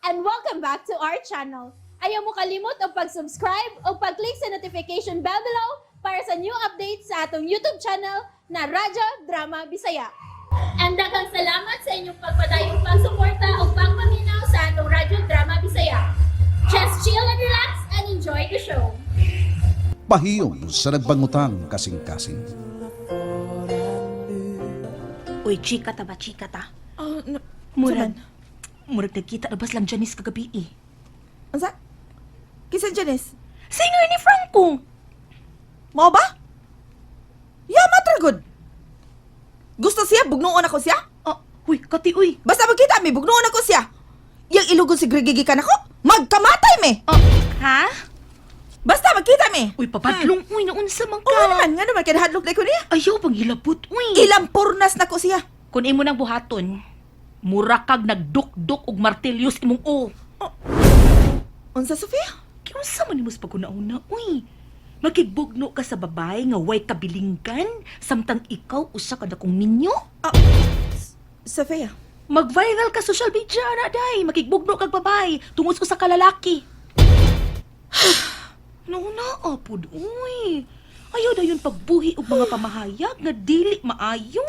and welcome back to our channel. Ayaw mo kalimot o pag-subscribe o pag-click sa notification bell below para sa new updates sa atong YouTube channel na Radyo Drama Bisaya. And daghang salamat sa inyong pagpadayong pagsuporta o pagpaminaw sa atong Radyo Drama Bisaya. Just chill and relax and enjoy the show. Pahiyum sa Nagbangutan, Kasingkasing. Uy, chika ta ba, chika ta? Murag. Murag nagkita na bas lang Janice kagabi eh. Ansa? Kisa Janice? Singer ni Franco! Mao ba? Matragod. Gusto siya, bugnoon ako siya? Uy, kati uy! Basta magkita mi, bugnoon ako siya. Yang ilugon si Greggy ka nako, magkamatay mi. Ha? Basta magkita mi. Uy, papadlong uy, naunsa man ka. Nga naman, kaya hadlok na ko niya. Ayaw pang hilabot uy. Ilang purnas na ko siya. Kung imo nang buhaton, mura kag nagduk-duk og martilyos imong o. Unsa, Sofia? Kiunsa man imong pagkunauna uy. Makigbugno ka sa babae nga way kabilinggan, samtang ikaw usa ka dakong minyo. Sofia? Mag-viral ka social media na day, makigbugno kag babae, tungod sa kalalaki. Nauna apod, uy. Ayaw na yun pagbuhi og mga pamahayag nga dili maayo.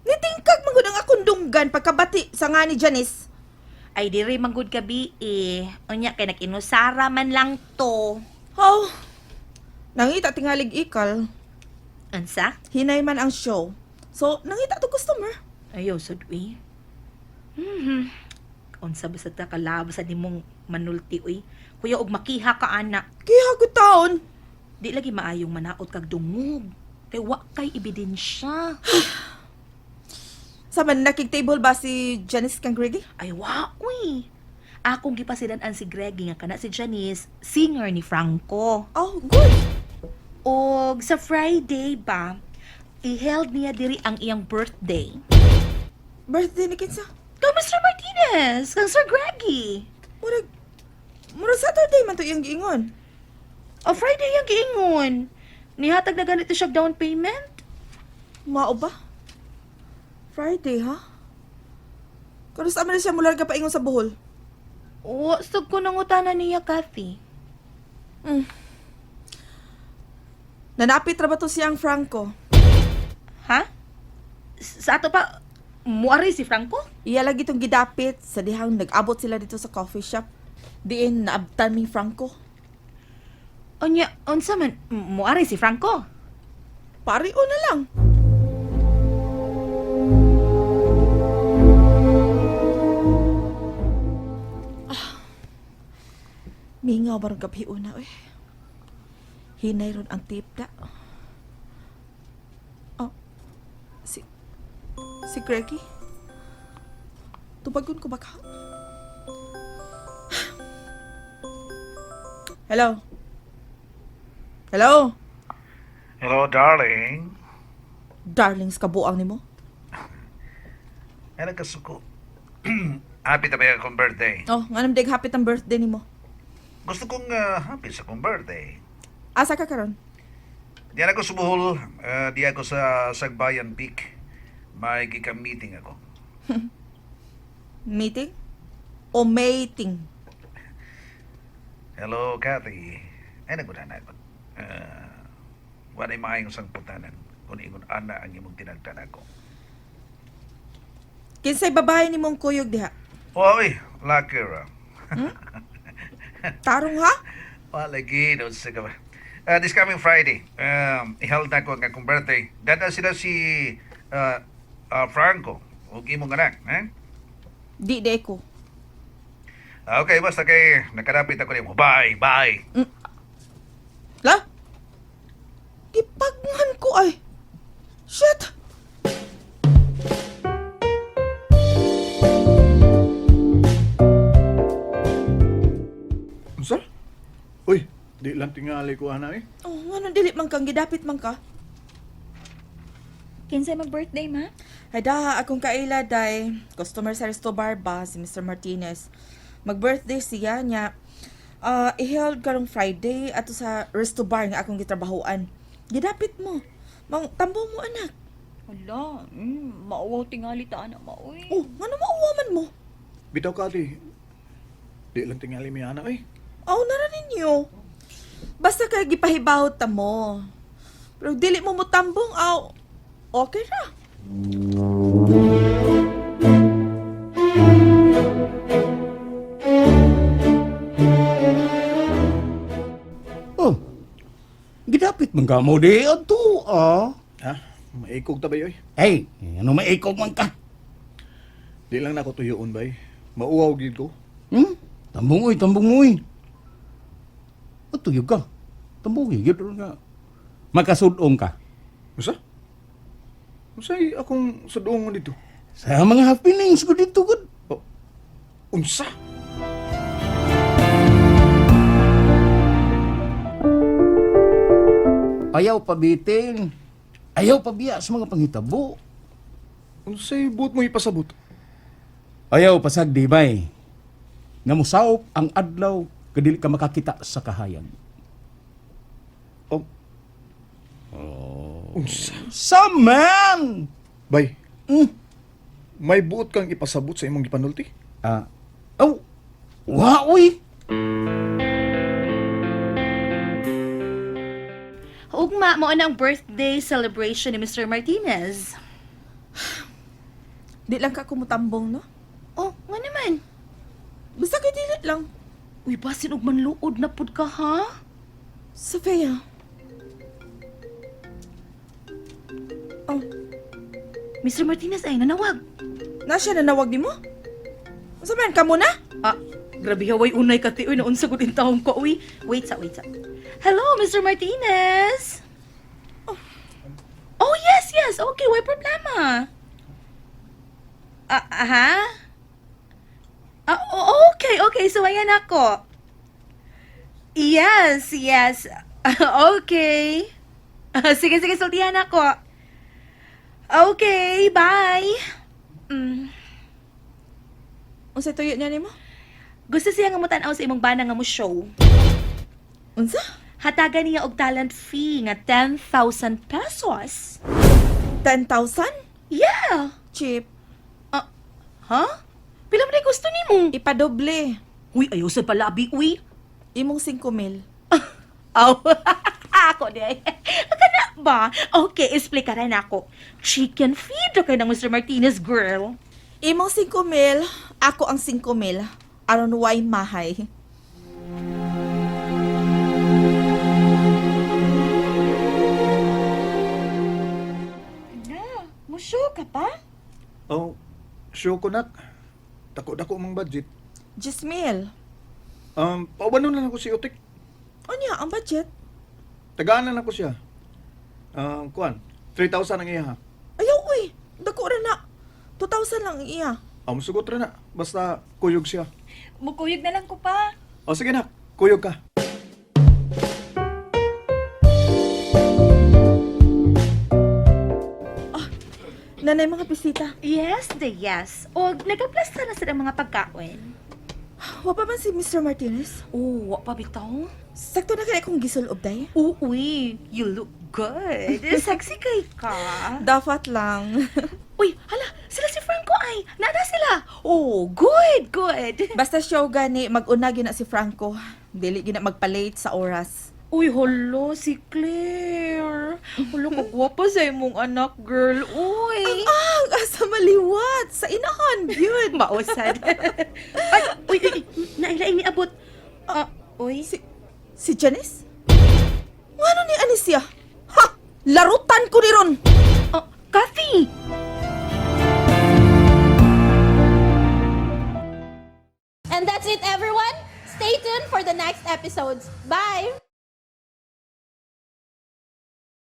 Nitingkag manggod ang akong dunggan pagkabati sa nga ni Janice. Ay diri manggod kabi eh. Unya kay nakinusara man lang to. Oh, nangita tingalig ikal. Ansa? Hinay man ang show. So, nangita to customer. Ayaw sad uy. Unsa ba sa takalabas sa nimong manulti uy? Kuya og makiha ka anak. Kaya hagod taon. Di lagi maayong manaot kag dungog. Kay wa kay ebidensya. Sa man nakig-table ba si Janice kang Greggy? Ay wa uy. Akong gipasidan-an si Greggy nga kana si Janice, singer ni Franco. Oh, good. Og sa Friday ba, i-held niya diri ang iyang birthday. Birthday ni Kinsa? Kang Mr. Martinez, kang Sir Greggy. Murag Saturday man to yung giingon. O Friday yung giingon. Nihatag na ganito siya down payment? Mao ba? Friday, ha? Kano sa amin na siya mularga pa ingon sa buhol? O, sag ko nang utanan niya, Kathy. Nanapit ra ba to siyang Franco? Ha? Sa ato pa, muari si Franco? Iya lagi itong gidapit sa dihang nag-abot sila dito sa coffee shop. Diin naabtan mi Franco. Onya, unsa man, muari si Franco? Pari-o na lang. Mingaw barang gabi una, eh. Hinay ron ang tipda. Oh, si Greggy? Tubagon ko ba ka? Hello? Hello? Hello, darling. Darlings kabuang nimo? Ano kasuko? Happy na ba yung akong birthday? Oh, nga namdig hapit ang birthday nimo. Gusto kong happy sa akong birthday. Asa ka karon? Diyan ako sa Bohol. Di ako sa Sagbayan Peak. May meeting ako. Meeting? O mating? Hello, Kathy. Ay, nagmuna ako. Wala yung maayong sang putanan kung ingon ana ang imong tinagtan ako. Kinsay babae ni mong kuyog diha? Oy, lucky ra. Tarong ha? Lagi, doon sa ka ba? This coming Friday, i-held na ko ang akong birthday. Dada sila si Franco. Huwag imong anak, eh? Di de ko. Okay, basta kay nakarapit ako nimo. Bye, bye. La? Gipagmuhan ko ay. Shit! Sir? Uy, di lang tingali ko ana eh. Oh, nga dili man kang gidapit man ka. Kinsay mag-birthday, ma? Ay da, akong kaila day. Customer sa Resto Bar ba, si Mr. Martinez. Mag-birthday siya niya. I-held karong Friday ato sa Resto Bar nga akong gitrabahoan. Gidapit mo. Mang tambo mo anak. Hala, mauwaw tingali ta anak mo, uy. Oh, nga na mauwaman mo. Bitaw ka di, Di lang tingali may anak eh. Oh, nara ninyo. Basta kay gipahibawot ta mo. Pero dili mo mutambong, okay ra. Oh, gidapit man ka mo di ato, ah. Ha? Maikog tabay oy. Hey, ano maikog man ka? Di lang na ako tuyoon bay. Mauwaw gid ko. Tambong oy. O tuyog ka. Tambong oy, gid nga. Makasudong ka. Usa? Usay akong sudong mo dito. Sa mga happenings ko dito, good. Oh, unsa? Ayaw pabitin. Ayaw pabiya sa mga panghitabo. Unsay buot mo ipasabot? Ayaw pasagdi, bay. Nga musawop ang adlaw, kadili ka makakita sa kahayag. Oh. Unsa? Saman! Bay, Mm. may buot kang ipasabot sa imong gipanulti? Uy! Ugma mo ang birthday celebration ni Mr. Martinez. Di lang ka kumutambong, no? Oh, nga naman. Basta kay dili lang. Uy, basin og manluod na pud ka, ha? Sofia. Oh, Mr. Martinez ay nanawag. na siya nanawag ni mo? Unsa man ka muna? Ah, grabe haway unay ka ti. Uy, naunsa gud in taong ko. Uy, wait sa. Hello, Mr. Martinez. Oh, yes. Okay, why problema? Okay. So, ayan ako. Yes. Okay. Sige, sultihan ako. Okay, bye. Unsa tuyo niya nimo? Gusto siya nga mo tan-aw sa imong bana nga mo show. Unsa? Hatagan niya og talent fee nga 10,000 pesos. 10,000? Yeah. Cheap. Huh? Pila man ay gusto nimo? Ipadoble. Uy, ayaw sa palabi, uy. Imong 5,000. Aw, ako di ay. Kana ba? Okay, explikaran ako. Chicken feed ra kay ng Mr. Martinez, girl. Imong 5,000, ako ang 5,000. Aron way mahay. Na, musyo ka pa? Oh, show ko nak. Dako mang budget. Jismil. Paubanon lang ako si Utik. Anya ang budget? Tagaanan ako siya. Kuan, 3,000 ang iya ha. Ayaw uy. Dako ra na. 2,000 lang ang iya. Musugot ra na. Basta kuyog siya. Mukuyog na lang ko pa. O sige nak, kuyog ka. Nanay mga bisita. Yes. O, nagaplasta na sila mga pagkaon. Wa pa man si Mr. Martinez. Oh, wa pa bitaw? Sakto na kaya kong gisulob day. Uy, you look good. Sexy kay ka. Dapat lang. Uy, hala, sila si Franco ay. Nada sila. Oh, good. Basta show gani, mag-una gina si Franco. Dili gina magpa-late sa oras. Uy, holo, si Claire. Holo, kagwapa sa imong anak, girl. Uy. Asa maliwat. Sa inahan, yun. Mausad. Ay, uy, nailaing ni abot. Uy. Si Janice? Ngano ni Anisya? Ha! Larutan ko ni ron! Kathy! And that's it, everyone. Stay tuned for the next episodes. Bye!